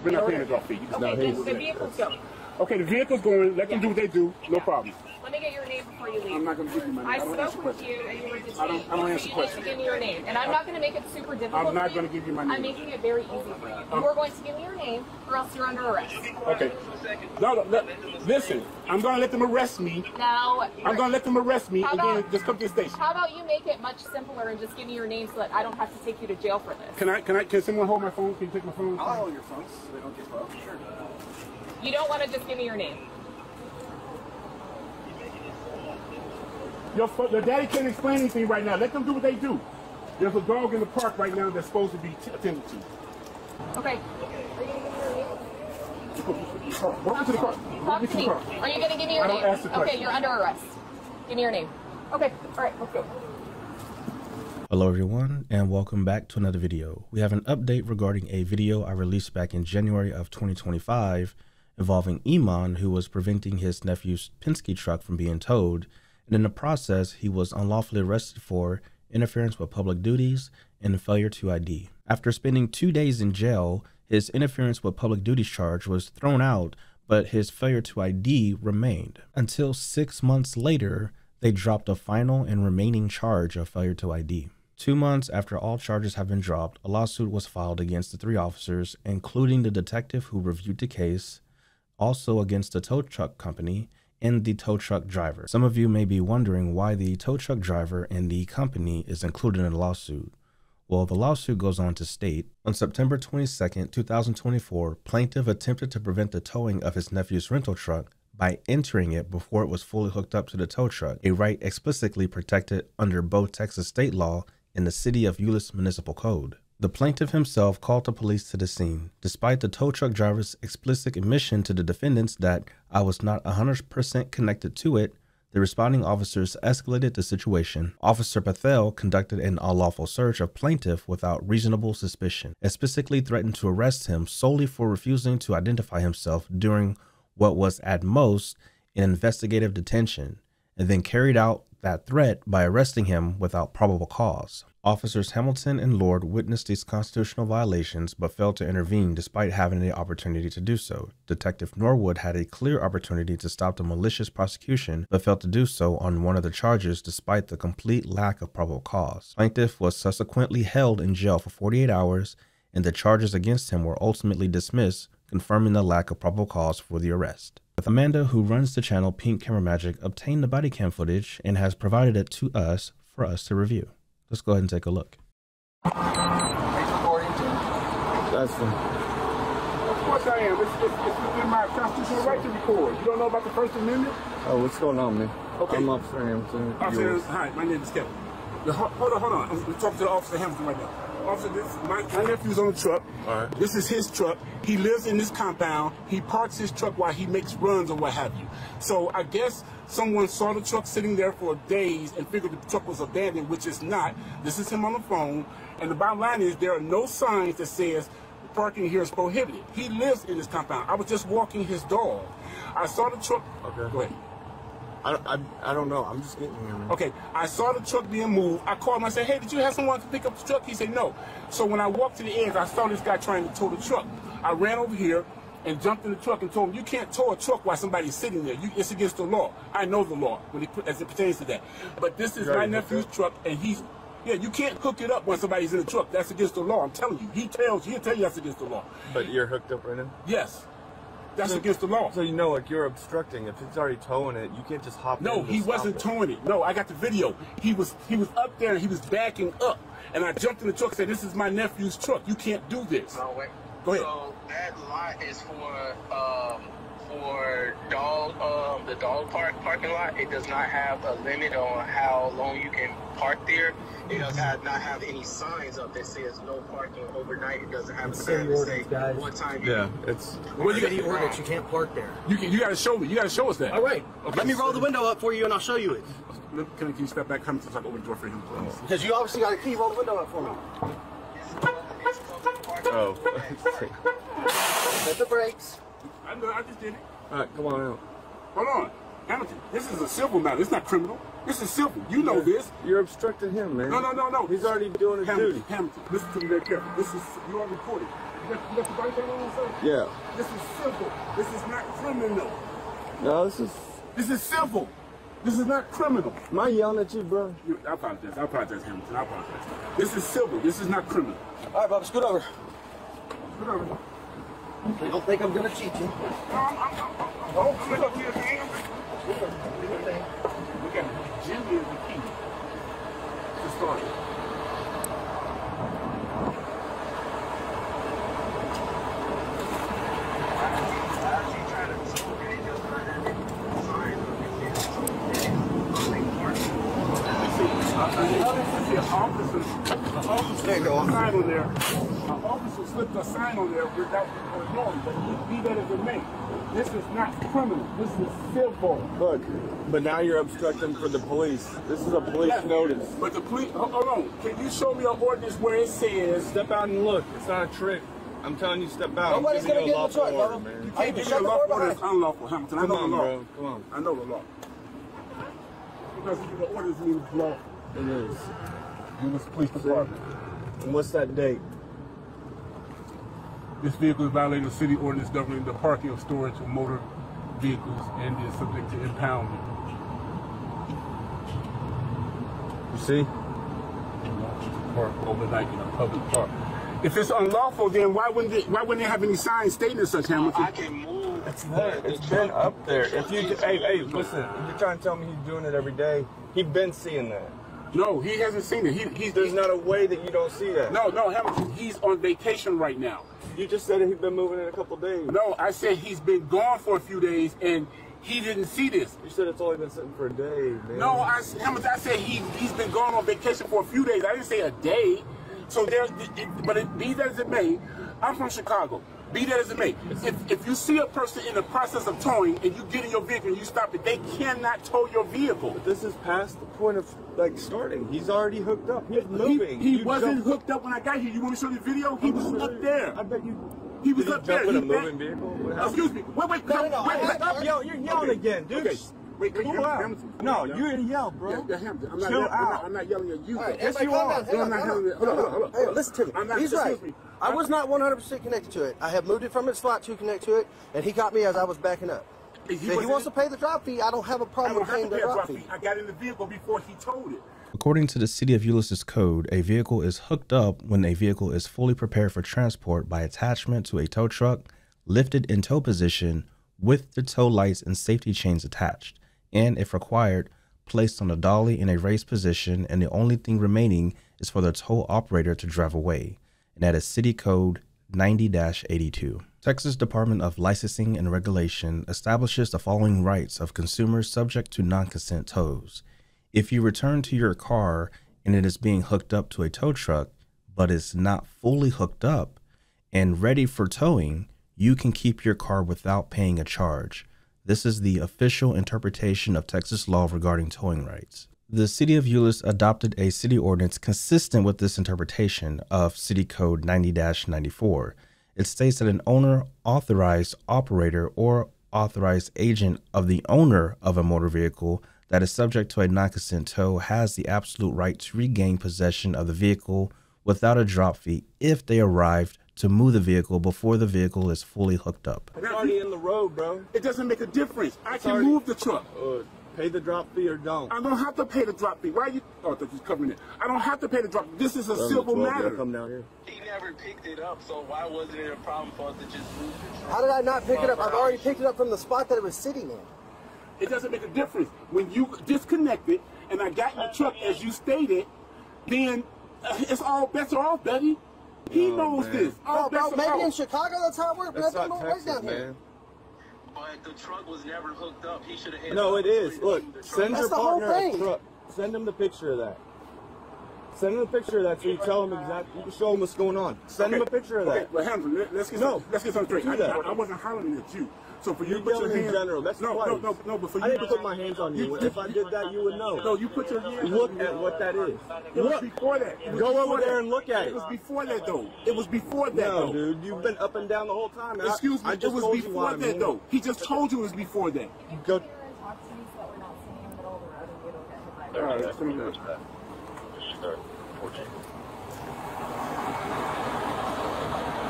We're not paying the golf fee. Okay, the vehicles go. Okay, the vehicle's going. Let them do what they do. No problem. Let me get your name before you leave. I'm not going to give you my name. I spoke with you and you were detained. I don't answer questions. You need to give me your name. And I'm not going to make it super difficult. I'm not going to give you my name. I'm making it very easy for you. You are going to give me your name or else you're under arrest. Okay. No, listen. I'm going to let them arrest me. Now. I'm going to let them arrest me and then just come to the station. How about you make it much simpler and just give me your name so that I don't have to take you to jail for this? Can someone hold my phone? Can you take my phone? I'll hold your phone so they don't get broke. Sure. You don't want to just give me your name. Your daddy can't explain anything right now. Let them do what they do. There's a dog in the park right now that's supposed to be attended to. Okay. Are you going to give me your name? Walk to the car. Talk to me. Are you going to give me your name? I don't ask the question. Okay, you're under arrest. Give me your name. Okay, all right, let's go. Hello everyone, and welcome back to another video. We have an update regarding a video I released back in January of 2025 involving Iman, who was preventing his nephew's Penske truck from being towed, and in the process he was unlawfully arrested for interference with public duties and failure to ID. After spending 2 days in jail, his interference with public duties charge was thrown out, but his failure to ID remained. Until 6 months later, they dropped a final and remaining charge of failure to ID. 2 months after all charges have been dropped, a lawsuit was filed against the 3 officers, including the detective who reviewed the case, also against the tow truck company and the tow truck driver. Some of you may be wondering why the tow truck driver and the company is included in the lawsuit. Well, the lawsuit goes on to state, on September 22nd, 2024, plaintiff attempted to prevent the towing of his nephew's rental truck by entering it before it was fully hooked up to the tow truck, a right explicitly protected under both Texas state law and the City of Euless Municipal Code. The plaintiff himself called the police to the scene, despite the tow truck driver's explicit admission to the defendants that I was not 100% connected to it. The responding officers escalated the situation. Officer Patel conducted an unlawful search of plaintiff without reasonable suspicion, and specifically threatened to arrest him solely for refusing to identify himself during what was at most an investigative detention, and then carried out that threat by arresting him without probable cause. Officers Hamilton and Lord witnessed these constitutional violations but failed to intervene despite having the opportunity to do so. Detective Norwood had a clear opportunity to stop the malicious prosecution but failed to do so on one of the charges despite the complete lack of probable cause. Plaintiff was subsequently held in jail for 48 hours and the charges against him were ultimately dismissed, confirming the lack of probable cause for the arrest. Amanda, who runs the channel Pink Camera Magic, obtained the body cam footage and has provided it to us for us to review. Let's go ahead and take a look. That's fine. Of course I am. It's within my constitutional right to record. You don't know about the First Amendment? Oh, what's going on, man? Okay. I'm Officer Hamilton. Officer, hi, my name is Kevin. Hold on. I'm talking to the Officer Hamilton right now. Officer, my nephew's on the truck. All right. This is his truck. He lives in this compound. He parks his truck while he makes runs or what have you. So I guess someone saw the truck sitting there for days and figured the truck was abandoned, which is not. This is him on the phone. And the bottom line is there are no signs that says parking here is prohibited. He lives in this compound. I was just walking his dog. I saw the truck. Okay. Go ahead. I don't know. I'm just getting here, man. Okay, I saw the truck being moved. I called him. I said, hey, did you have someone to pick up the truck? He said, no. So when I walked to the edge, I saw this guy trying to tow the truck. I ran over here and jumped in the truck and told him, you can't tow a truck while somebody's sitting there. It's against the law. I know the law as it pertains to that. But this is my nephew's truck, and you can't hook it up when somebody's in the truck. That's against the law. I'm telling you. He'll tell you that's against the law. But you're hooked up right now? Yes. That's against the law. So you know, like, you're obstructing. If it's already towing it, you can't just hop in. No, he wasn't towing it. No, I got the video. He was up there and he was backing up. And I jumped in the truck and said, this is my nephew's truck. You can't do this. No, wait. Go ahead. So that lot is for the dog parking lot. It does not have a limit on how long you can park there. It does not have any signs up that says no parking overnight. It doesn't have a sign that says what time. Yeah, it's city ordinance. You can't park there. You got to show me. You got to show us that. All right. Okay. Let me roll the window up for you, and I'll show you it. Can you step back? Come to open the door for him, please. Because you obviously got a key. Roll the window up for me. Oh. Hit the brakes. I know. I just did it. All right, come on out. Hold on. Hamilton, this is a civil matter. It's not criminal. This is civil. You know this. You're obstructing him, man. No. He's already doing his duty. Hamilton, listen to me very carefully. You are recorded. You got the body camera on, sir? Yeah. This is civil. This is not criminal. No, This is civil. This is not criminal. Am I yelling at you, bro? I apologize. I apologize, Hamilton. I apologize. This is civil. This is not criminal. All right, Bubba, scoot over. Scoot over. I don't think I'm gonna cheat you. Oh, scoot up here, man. Look at it. Jimmy is the key to start it. There you go. Sign on there. An officer slipped a sign on there without knowing, but be that as it may, this is not criminal. This is civil. Look, but now you're obstructing for the police. This is a police notice. But the police, hold on. Can you show me an ordinance where it says? Step out and look. It's not a trick. I'm telling you, step out. Nobody's gonna get in the truck, order, Bubba. man. You can't give me a lawful order that's unlawful, Hamilton. I know the law. Bro. Come on. I know the law. Because the orders means law. It is. Euless Police Department. And what's that date? This vehicle is violating the city ordinance governing the parking of storage of motor vehicles and is subject to impoundment. You see? Park overnight in a public park. If it's unlawful, then why wouldn't they have any signs stating as such, Hamilton? I can move. It's there. It's been up there. If you, hey, listen. If you're trying to tell me he's doing it every day, he's been seeing that. No, he hasn't seen it. There's not a way that you don't see that. No, Hamilton. He's on vacation right now. You just said he's been moving in a couple days. No, I said he's been gone for a few days and he didn't see this. You said it's only been sitting for a day, man. No, Hamilton, I said he's been gone on vacation for a few days. I didn't say a day. So be that as it may, I'm from Chicago. Be that as it may, if you see a person in the process of towing and you get in your vehicle and you stop it, they cannot tow your vehicle. But this is past the point of like starting. He's already hooked up. He's moving. He wasn't hooked up when I got here. You want me to show you the video? He was up there. I bet you. He was up there. In a moving vehicle? Excuse me. Wait. Stop yelling. You're yelling again, dude. Okay. Wait, cool out. No, you didn't yell, bro. Yeah, Hamilton. I'm not yelling at you. Right, Yes, you are. Hold on. Hey, listen to me. He's right. I was not 100% connected to it. I have moved it from its slot to connect to it, and he got me as I was backing up. If he wants to pay the drop fee, I don't have a problem with paying the drop fee. I got in the vehicle before he towed it. According to the City of Euless's code, a vehicle is hooked up when a vehicle is fully prepared for transport by attachment to a tow truck, lifted in tow position with the tow lights and safety chains attached, and if required, placed on a dolly in a raised position, and the only thing remaining is for the tow operator to drive away. And that is City Code 90-82. Texas Department of Licensing and Regulation establishes the following rights of consumers subject to non-consent tows. If you return to your car and it is being hooked up to a tow truck, but is not fully hooked up and ready for towing, you can keep your car without paying a charge. This is the official interpretation of Texas law regarding towing rights. The City of Euless adopted a city ordinance consistent with this interpretation of City Code 90-94. It states that an owner, authorized operator, or authorized agent of the owner of a motor vehicle that is subject to a non-consent tow has the absolute right to regain possession of the vehicle without a drop fee if they arrived to move the vehicle before the vehicle is fully hooked up. It's already in the road, bro. It doesn't make a difference. I can move the truck. Pay the drop fee or don't. I don't have to pay the drop fee. Why are you? Oh, I thought you was covering it. I don't have to pay the drop fee. This is a civil matter. Come down here. He never picked it up, so why wasn't it a problem for us to just move the truck? How did I not pick it up? I've already picked it up from the spot that it was sitting in. It doesn't make a difference. When you disconnect it and I got in the truck as you stated, then it's all bets are off, Betty. He knows this. All Bro, bets are maybe off. in Chicago that's how it works, but That's that not don't work Texas, down here. man. But the truck was never hooked up. He should have. No, it is. Look, send That's your the whole partner a thing. truck. Send him the picture of that. Send him a picture of that so you tell him exactly. You can show him what's going on. Send him a picture of that. Okay, well, Hamilton, let's get something straight. I wasn't hollering at you. So for you to put your hands in general, that's no, but for you I didn't put my hands on you. If I did that, you would know. No, you put your hands. Look at what that is. It was before that. Go over there and look at it. It was before that, though. It was before that, No, though. dude, you've been up and down the whole time. Excuse me, I it just was told you before why I'm that, here. though. He just told you it was before that. Go. Talk to me so that we're not sitting in the middle of the road and we don't get hit by All right, let's come in there.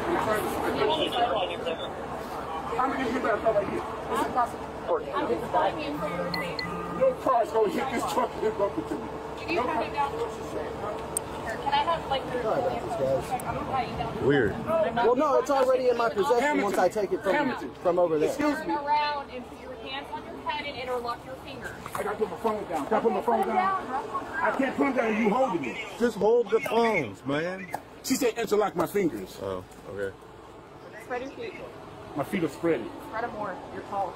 How many you got right here? Is it possible? I'm just calling you for your receipt. Your car's going to hit this truck and hook up to me. Can you turn it down? Here, can I have like your I'm gonna write you down. Weird. Well, no, it's already in my possession once I take it from over there. Turn around and put your hands on your head and interlock your fingers. I got to put my phone down. Can I put my phone down? I can't put them down if you holding me. Just hold the phones, man. She said interlock my fingers. Oh, okay. Spread your feet. My feet are spreading. Spread them more. You're tall.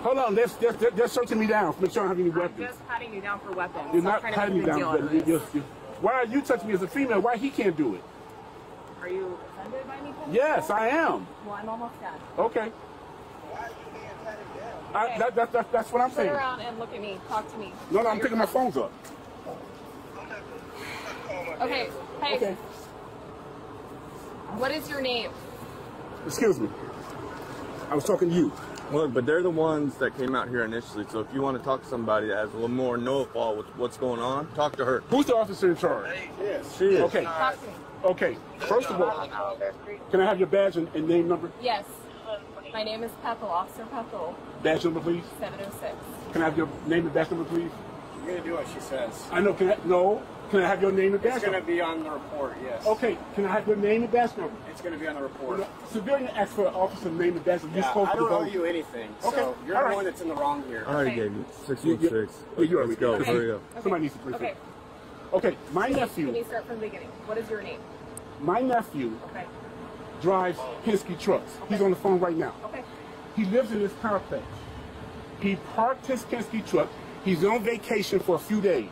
Hold on, they're searching me down. Make sure I don't have any weapons. I'm just patting you down for weapons. You're not patting me down. Why are you touching me as a female? Why he can't do it? Are you offended by me? Yes, I am. Well, I'm almost done. Okay. That's what I'm saying. Turn around and look at me. Talk to me. No, I'm picking my phones up. Okay. Hey. Okay. What is your name? Excuse me. I was talking to you. Look, but they're the ones that came out here initially, so if you want to talk to somebody that has a little more know-all with what's going on, talk to her. Who's the officer in charge? Yes, she is. Okay. Talk to me. Okay. First of all, can I have your badge and name number? Yes. My name is Pethel, Officer Pethel. Badge number, please. 706. Can I have your name and badge number, please? You're going to do what she says. I know. Can I have your name and badge It's number? going to be on the report, yes. Okay. Can I have your name and badge number? It's going to be on the report. Civilian asks for an officer's name and badge number. You're supposed I to don't go. owe you anything, Okay, so you're all the right. one that's in the wrong here. I already gave you 616. Let's go. Okay. Hurry up. Somebody needs to please. Okay. Okay. My Can nephew. you start from the beginning? What is your name? My nephew Okay. drives Penske trucks. He's on the phone right now. Okay. He lives in this complex. He parked his Penske truck. He's on vacation for a few days.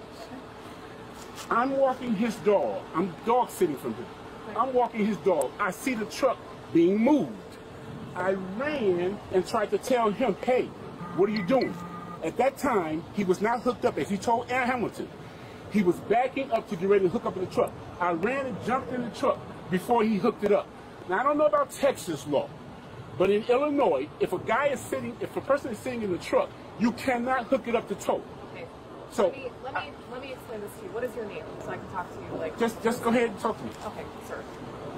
I'm walking his dog. I'm dog sitting from him. I'm walking his dog. I see the truck being moved. I ran and tried to tell him, hey, what are you doing? At that time, he was not hooked up. As he told Aaron Hamilton, he was backing up to get ready to hook up in the truck. I ran and jumped in the truck before he hooked it up. Now, I don't know about Texas law, but in Illinois, if a person is sitting in the truck, you cannot hook it up to tow. Okay. So Let me explain this to you. What is your name so I can talk to you? Like. just go ahead and talk to me. Okay, sir.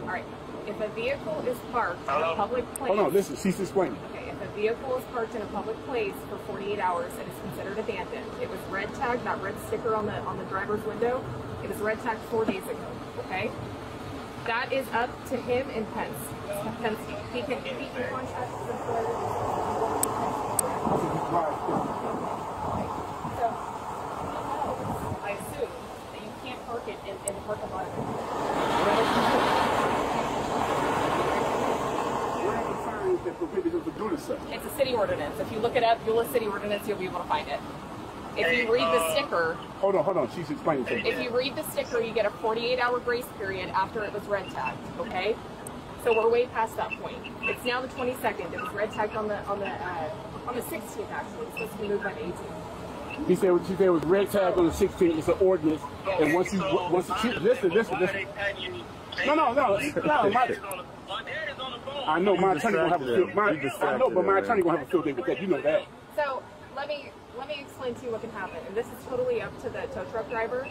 All right. If a vehicle is parked in a public place. Hold on, listen, she's explaining. Okay, if a vehicle is parked in a public place for 48 hours, it is considered abandoned. It was red tagged, that red sticker on the driver's window. It was red tagged 4 days ago. Okay. That is up to him in Penske. He can contact the employer. So, I assume that you can't park it in the parking lot. It's a city ordinance. If you look it up, Euless city ordinance, you'll be able to find it. If you read the sticker... Hold on. She's explaining to me. If you read the sticker, you get a 48-hour grace period after it was red tagged, okay? So we're way past that point. It's now the 22nd. It was red tagged on the 16th, actually. It's supposed to be moved by the 18th. She said it was red tag on the 16th. It's an ordinance, and once you listen. No. I know my attorney gonna have a field. I know, but my attorney gonna have a field day with that. You know that. So let me explain to you what can happen, and this is totally up to the tow truck driver.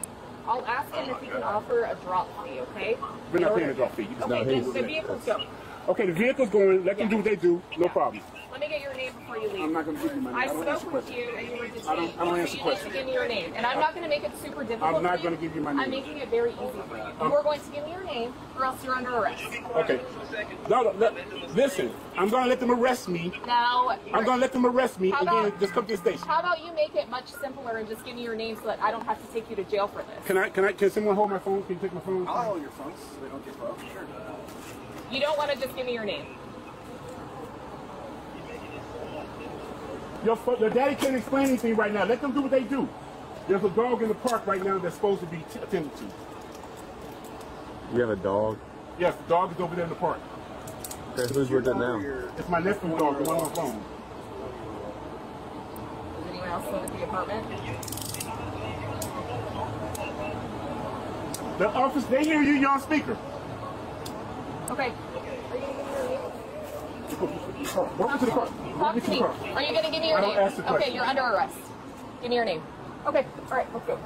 I'll ask him if he can offer a drop fee. Okay? We're not paying a drop fee. Okay, then the vehicles go. Okay, the vehicle's going. Let them do what they do. No problem. Let me get your name before you leave. I'm not going to give you my name. I spoke with you and you were detained. I don't answer so you questions. need to give me your name. And I'm not going to make it super difficult I'm not for going to give you my name. I'm making it very easy for you. You are going to give me your name or else you're under arrest. Okay. No, listen. I'm going to let them arrest me. Now, I'm going to let them arrest me and then just come to the station. How about you make it much simpler and just give me your name so that I don't have to take you to jail for this? Can someone hold my phone? Can you take my phone? I'll hold your phones so they don't get broke. Sure. You don't want to just give me your name. Your daddy can't explain anything right now. Let them do what they do. There's a dog in the park right now that's supposed to be attended to. You have a dog? Yes, the dog is over there in the park. Okay, who's with it now? It's my nephew's dog, the one on the phone. Does anyone else live at the apartment? The office, they hear you, you're on speaker. Okay. Are you going to give me your name? Welcome to the car. Talk to me. Are you going to give me your name? I don't ask the question. Okay, you're under arrest. Give me your name. Okay, all right, let's go.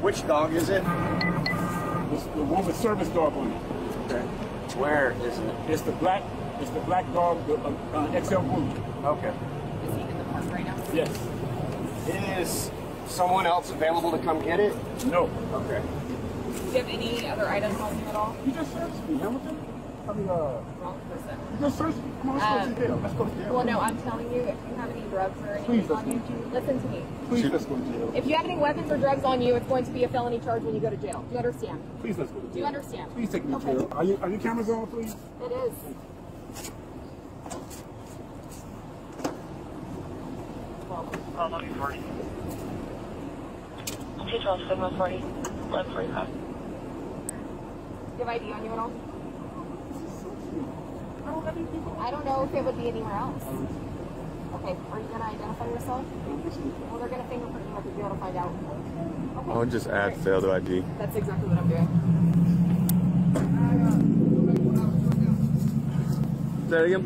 Which dog is it? It's the one with service dog on it. Okay. Where is it? It's the black dog, the XL Blue. Okay. Is he in the park right now? Yes. Is someone else available to come get it? No. Okay. Do you have any other items on you at all? You just searched me, Hamilton. I mean, Wrong person. you just searched me. Come on, let's go to jail. Let's go to jail. Well, no, I'm telling you, if you have any drugs or anything on you, listen to me. Please, let's go to jail. If you have any weapons or drugs on you, it's going to be a felony charge when you go to jail. Do you understand? Please, let's go to jail. Do you understand? Please take me to Okay. jail. Are your cameras on, please? It is. Oh, 1140. 212, Sigma 40, 1145. Do you have ID on you at all? I don't have any people. I don't know if it would be anywhere else. Okay, are you going to identify yourself? Well, they're going to fingerprint you, to be able to find out. Okay. I'll just add failed ID. That's exactly what I'm doing. Say that again?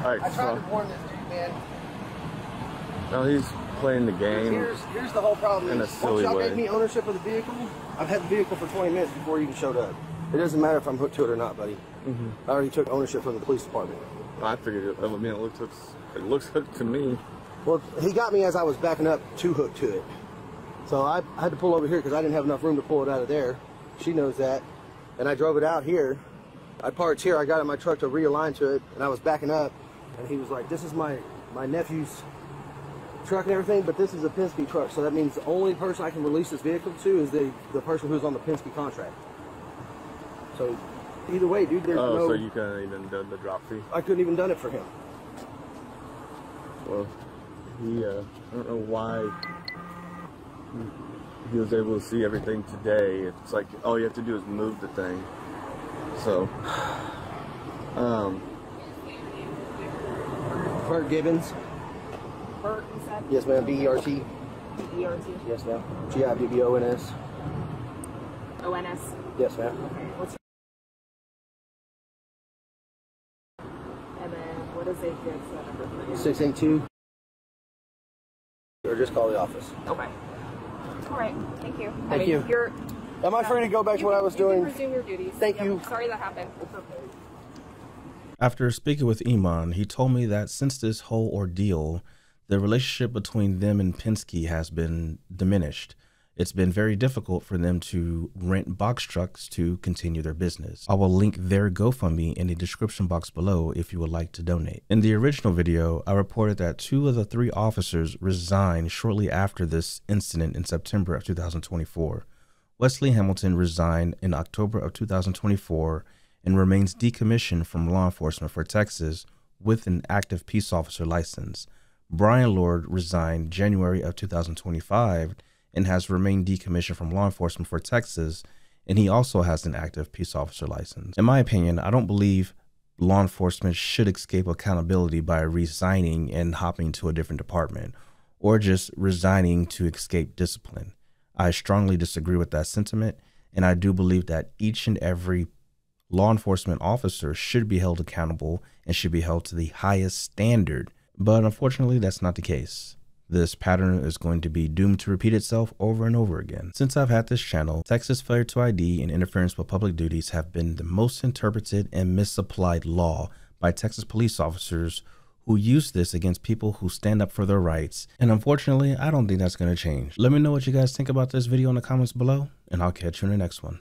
Alright, I tried to warn this dude, man. no, he's playing the game. Here's the whole problem. In a Is silly once y'all way. gave me ownership of the vehicle, I've had the vehicle for 20 minutes before you even showed up. It doesn't matter if I'm hooked to it or not, buddy. I already took ownership from the police department. I figured it. I mean, it looks hooked to me. Well, he got me as I was backing up to hook to it. So I had to pull over here because I didn't have enough room to pull it out of there. She knows that. And I drove it out here. I parked here. I got in my truck to realign to it, and I was backing up. And he was like, this is my nephew's truck and everything, but this is a Penske truck. So that means the only person I can release this vehicle to is the person who's on the Penske contract. So either way, dude, there's no... Oh, so you couldn't even done the drop fee? I couldn't even done it for him. Well, he, I don't know why he was able to see everything today. It's like, all you have to do is move the thing. So, Bert Gibbons. Bert, you said? Yes, ma'am. B-E-R-T. B-E-R-T. Yes, ma'am. G-I-B-B-O-N-S. O-N-S. Yes, ma'am. What's and then what is a good phone number for you? 682. Or just call the office. Okay. All right. Thank you. Thank you. You're, Am I free to go back to what I was doing? You can resume your duties. Thank you. Sorry that happened. After speaking with Iman, he told me that since this whole ordeal, the relationship between them and Penske has been diminished. It's been very difficult for them to rent box trucks to continue their business. I will link their GoFundMe in the description box below if you would like to donate. In the original video, I reported that 2 of the 3 officers resigned shortly after this incident in September of 2024. Wesley Hamilton resigned in October of 2024 and remains decommissioned from law enforcement for Texas with an active peace officer license. Brian Lord resigned January of 2025 and has remained decommissioned from law enforcement for Texas, and he also has an active peace officer license. In my opinion, I don't believe law enforcement should escape accountability by resigning and hopping to a different department, or just resigning to escape discipline. I strongly disagree with that sentiment, and I do believe that each and every law enforcement officer should be held accountable and should be held to the highest standard. But unfortunately, that's not the case. This pattern is going to be doomed to repeat itself over and over again. Since I've had this channel, Texas failure to ID and interference with public duties have been the most interpreted and misapplied law by Texas police officers who use this against people who stand up for their rights. And unfortunately, I don't think that's going to change. Let me know what you guys think about this video in the comments below, and I'll catch you in the next one.